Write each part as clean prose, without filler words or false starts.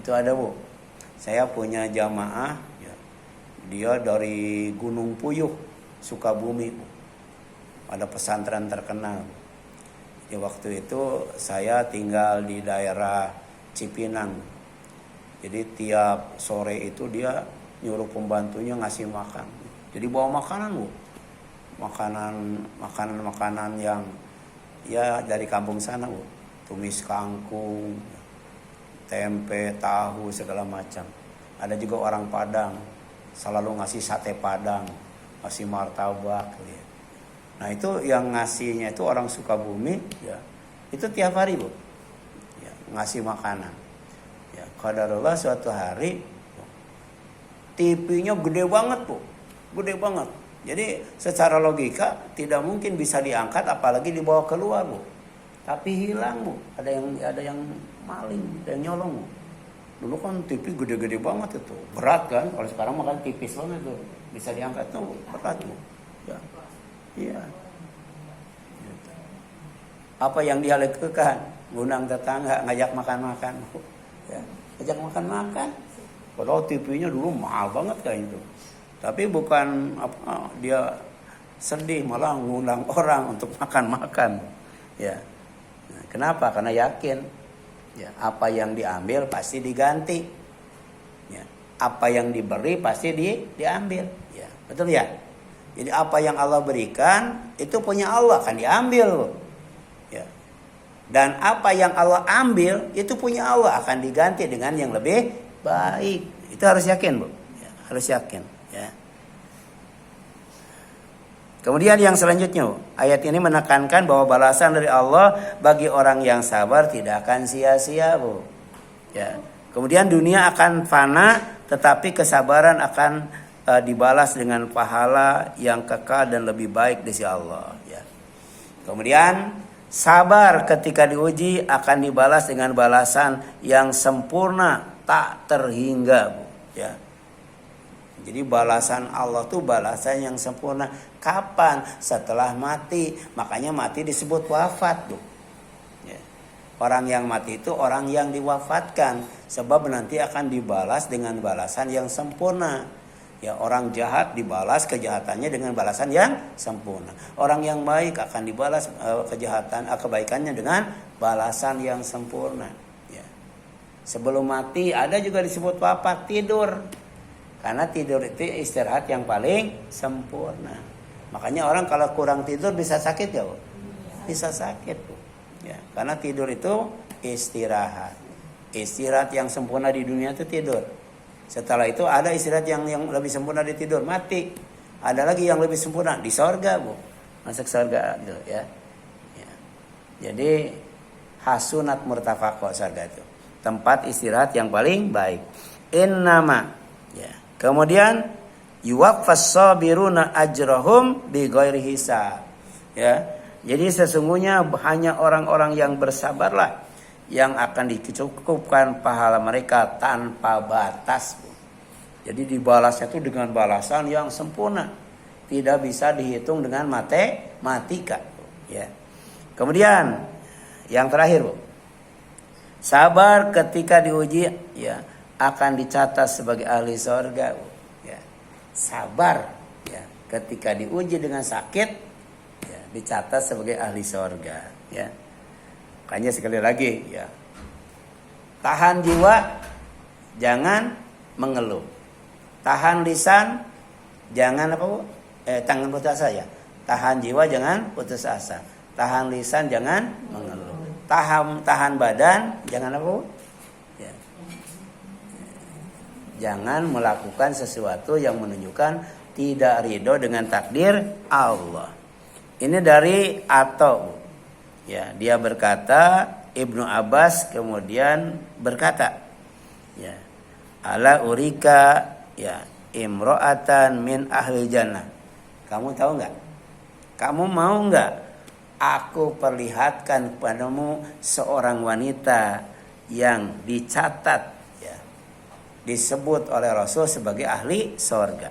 Itu ada Bu. Saya punya jamaah ya. Dia dari Gunung Puyuh, Sukabumi Bu. Ada pesantren terkenal. Di waktu itu saya tinggal di daerah Cipinang. Jadi tiap sore itu dia nyuruh pembantunya ngasih makan. Jadi bawa makanan Bu. Makanan yang ya dari kampung sana Bu. Tumis kangkung, tempe, tahu segala macam. Ada juga orang Padang selalu ngasih sate Padang, ngasih martabak ya. Nah itu yang ngasihnya itu orang Sukabumi ya. Itu tiap hari Bu. Ya, ngasih makanan. Ya, qadarullah suatu hari TV-nya gede banget Bu. Gede banget. Jadi secara logika tidak mungkin bisa diangkat apalagi dibawa keluar Bu. Tapi hilang Bu. Ada yang maling, ada yang nyolong Bu. Dulu kan TV gede-gede banget itu. Berat kan? Kalau sekarang makan tipis banget tuh. Bisa diangkat tuh berat Bu. Ya. Iya. Gitu. Apa yang dia lakukan? Ngundang tetangga, ngajak makan-makan. Ya. Ngajak makan-makan. Padahal TV-nya dulu mahal banget kayak itu. Tapi bukan dia sedih, malah ngundang orang untuk makan-makan. Ya. Nah, kenapa? Karena yakin ya, apa yang diambil pasti diganti. Ya. Apa yang diberi pasti diambil. Ya. Betul ya? Jadi apa yang Allah berikan itu punya Allah, akan diambil. Ya. Dan apa yang Allah ambil itu punya Allah, akan diganti dengan yang lebih baik. Itu harus yakin Bu. Ya, harus yakin. Ya. Kemudian yang selanjutnya, ayat ini menekankan bahwa balasan dari Allah bagi orang yang sabar tidak akan sia-sia Bu. Ya. Kemudian dunia akan fana, tetapi kesabaran akan dibalas dengan pahala yang kekal dan lebih baik di sisi Allah. Ya. Kemudian sabar ketika diuji akan dibalas dengan balasan yang sempurna, tak terhingga Bu. Ya. Jadi balasan Allah tuh balasan yang sempurna. Kapan? Setelah mati. Makanya mati disebut wafat Bu. Ya. Orang yang mati itu orang yang diwafatkan. Sebab nanti akan dibalas dengan balasan yang sempurna. Ya, orang jahat dibalas kejahatannya dengan balasan yang sempurna. Orang yang baik akan dibalas kebaikannya dengan balasan yang sempurna. Ya. Sebelum mati ada juga disebut wafat, tidur. Karena tidur itu istirahat yang paling sempurna. Makanya orang kalau kurang tidur bisa sakit ya Bu? Bisa sakit Bu. Ya, karena tidur itu istirahat. Istirahat yang sempurna di dunia itu tidur. Setelah itu ada istirahat yang lebih sempurna di tidur, mati. Ada lagi yang lebih sempurna di sorga Bu. Masuk sorga gitu ya. Ya. Jadi hasunat murtafaqah sorga itu. Tempat istirahat yang paling baik. Innama ya. Kemudian yuwaffas sabiruna ajrahum bighairi hisab. Ya. Jadi sesungguhnya hanya orang-orang yang bersabarlah yang akan dicukupkan pahala mereka tanpa batas. Jadi dibalasnya itu dengan balasan yang sempurna. Tidak bisa dihitung dengan matematika. Ya. Kemudian yang terakhir Bu. Sabar ketika diuji ya akan dicatat sebagai ahli surga. Ya. Sabar ya ketika diuji dengan sakit ya, dicatat sebagai ahli surga. Ya. Makanya sekali lagi ya, tahan jiwa, jangan mengeluh. Tahan lisan, jangan tangan putus asa ya. Tahan jiwa, jangan putus asa. Tahan lisan, jangan mengeluh. Tahan badan, jangan ya. Jangan melakukan sesuatu yang menunjukkan tidak ridho dengan takdir Allah. Ini dari Atha. Ya, dia berkata, Ibnu Abbas kemudian berkata, ya, ala urika ya imro'atan min ahli jannah. Kamu tahu enggak? Kamu mau enggak aku perlihatkan kepadamu seorang wanita yang dicatat ya, disebut oleh Rasul sebagai ahli surga.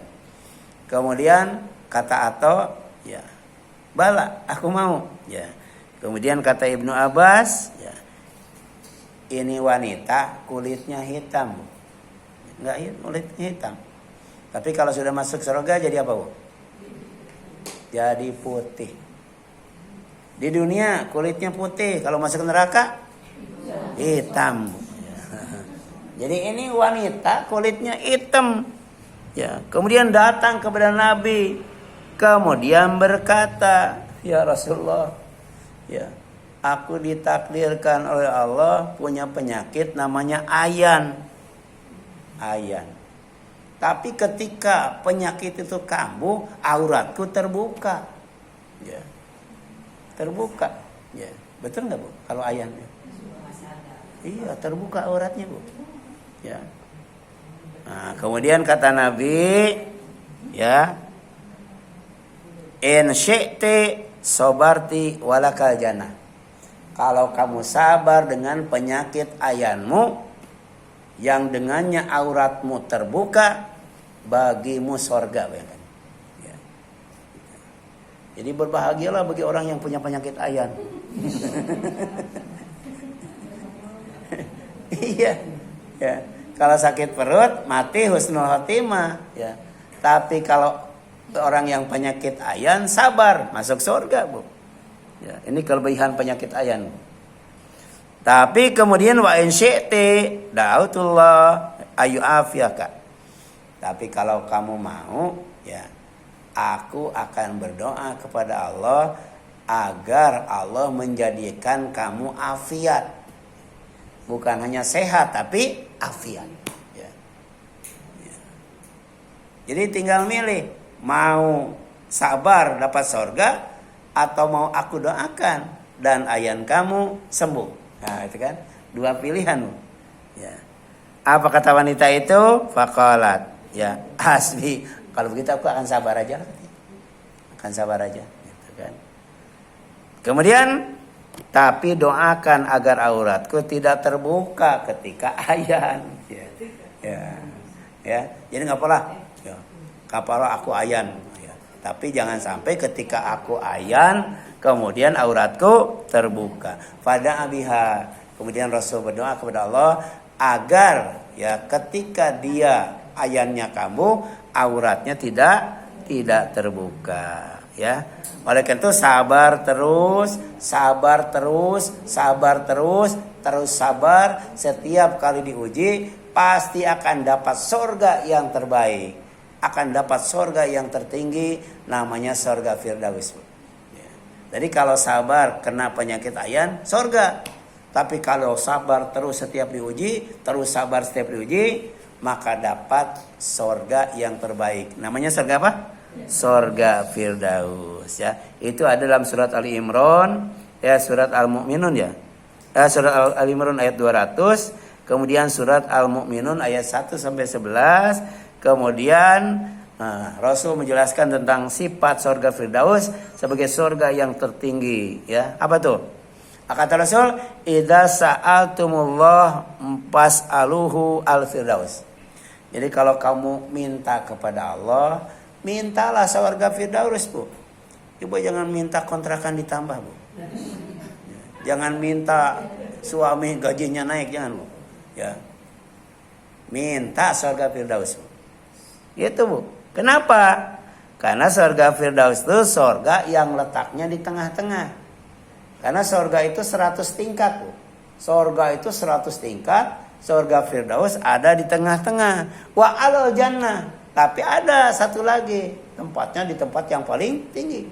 Kemudian kata Atha, ya, bala, aku mau, ya. Kemudian kata Ibnu Abbas, ya, ini wanita kulitnya hitam, Bu. Enggak, kulitnya hitam. Tapi kalau sudah masuk surga jadi apa, Bu? Jadi putih. Di dunia kulitnya putih, kalau masuk neraka hitam, Bu. Jadi ini wanita kulitnya hitam. Ya, kemudian datang kepada Nabi, kemudian berkata, "Ya Rasulullah, ya, aku ditakdirkan oleh Allah punya penyakit namanya ayan. Ayan. Tapi ketika penyakit itu kambuh, auratku terbuka." Ya. Terbuka. Ya. Betul nggak, Bu? Kalau ayan. Iya, terbuka auratnya, Bu. Ya. Nah, kemudian kata Nabi, ya, in syi'ti sobarti walakal jannah. Kalau kamu sabar dengan penyakit ayanmu, yang dengannya auratmu terbuka, bagimu sorga. Ya. Jadi berbahagialah bagi orang yang punya penyakit ayan. Iya. Ya. Kalau sakit perut, mati husnul khotimah. Ya. Tapi kalau orang yang penyakit ayan, sabar, masuk surga, Bu. Ya, ini kelebihan penyakit ayan. Tapi kemudian wa in syi'ti da'utullah ayu afiyaka. Tapi kalau kamu mau, ya, aku akan berdoa kepada Allah agar Allah menjadikan kamu afiat. Bukan hanya sehat tapi afiat. Ya. Ya. Jadi tinggal milih, mau sabar dapat surga atau mau aku doakan dan ayan kamu sembuh. Nah, itu kan dua pilihan. Ya. Apa kata wanita itu? Faqalat, ya, hasbi. Kalau begitu aku akan sabar aja. Akan sabar aja, gitu kan. Kemudian, tapi doakan agar auratku tidak terbuka ketika ayan. Ya. Ya. Ya. Jadi enggak apalah. Ya. Kapala aku ayan. Ya. Tapi jangan sampai ketika aku ayan kemudian auratku terbuka. Pada abiha. Kemudian Rasul berdoa kepada Allah agar, ya, ketika dia ayannya kambuh, auratnya tidak terbuka. Ya, oleh karena itu sabar terus, terus sabar. Setiap kali diuji pasti akan dapat surga yang terbaik, akan dapat surga yang tertinggi, namanya surga Firdaus. Ya. Jadi kalau sabar kena penyakit ayan, surga. Tapi kalau sabar terus setiap diuji, terus sabar setiap diuji, maka dapat surga yang terbaik. Namanya surga apa? Surga Firdaus, ya. Itu ada dalam surat Ali Imran, ya, surat Al-Mu'minun, ya. Surat Ali Imran ayat 200, kemudian surat Al-Mu'minun ayat 1 sampai 11. Kemudian Rasul menjelaskan tentang sifat surga Firdaus sebagai surga yang tertinggi, ya. Apa tuh? Kata Rasul, "Idza sa'altumullah fas'aluhu al-firdaus." Jadi kalau kamu minta kepada Allah, mintalah surga Firdaus, Bu. Ibu jangan minta kontrakan ditambah, Bu. Jangan minta suami gajinya naik, jangan, Bu. Ya. Minta surga Firdaus, Bu. Gitu, Bu. Kenapa? Karena surga Firdaus itu surga yang letaknya di tengah-tengah. Karena surga itu 100 tingkat, Bu. Surga itu 100 tingkat, surga Firdaus ada di tengah-tengah. Wa alal jannah. Tapi ada satu lagi, tempatnya di tempat yang paling tinggi.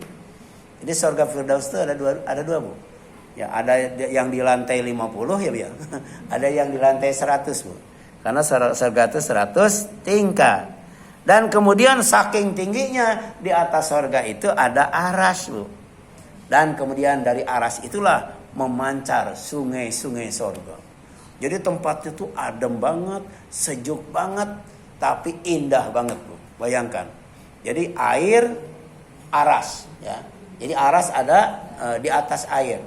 Jadi surga Firdaus itu ada dua, Bu. Ya, ada yang di lantai 50, ya, Bu. Ada yang di lantai 100, Bu. Karena surga itu 100 tingkat. Dan kemudian saking tingginya di atas surga itu ada aras, Bu. Dan kemudian dari aras itulah memancar sungai-sungai surga. Jadi tempatnya itu adem banget, sejuk banget, tapi indah banget, Bu. Bayangkan. Jadi air aras, ya. Jadi aras ada di atas air.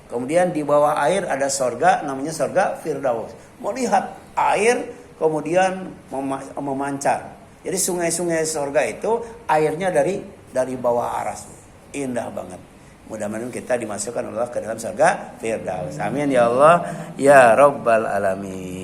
Kemudian di bawah air ada surga, namanya surga Firdaus. Melihat air kemudian memancar. Jadi sungai-sungai surga itu airnya dari bawah aras, Bu. Indah banget. Mudah-mudahan kita dimasukkan Allah ke dalam surga Firdaus. Amin ya Allah ya Rabbal alamin.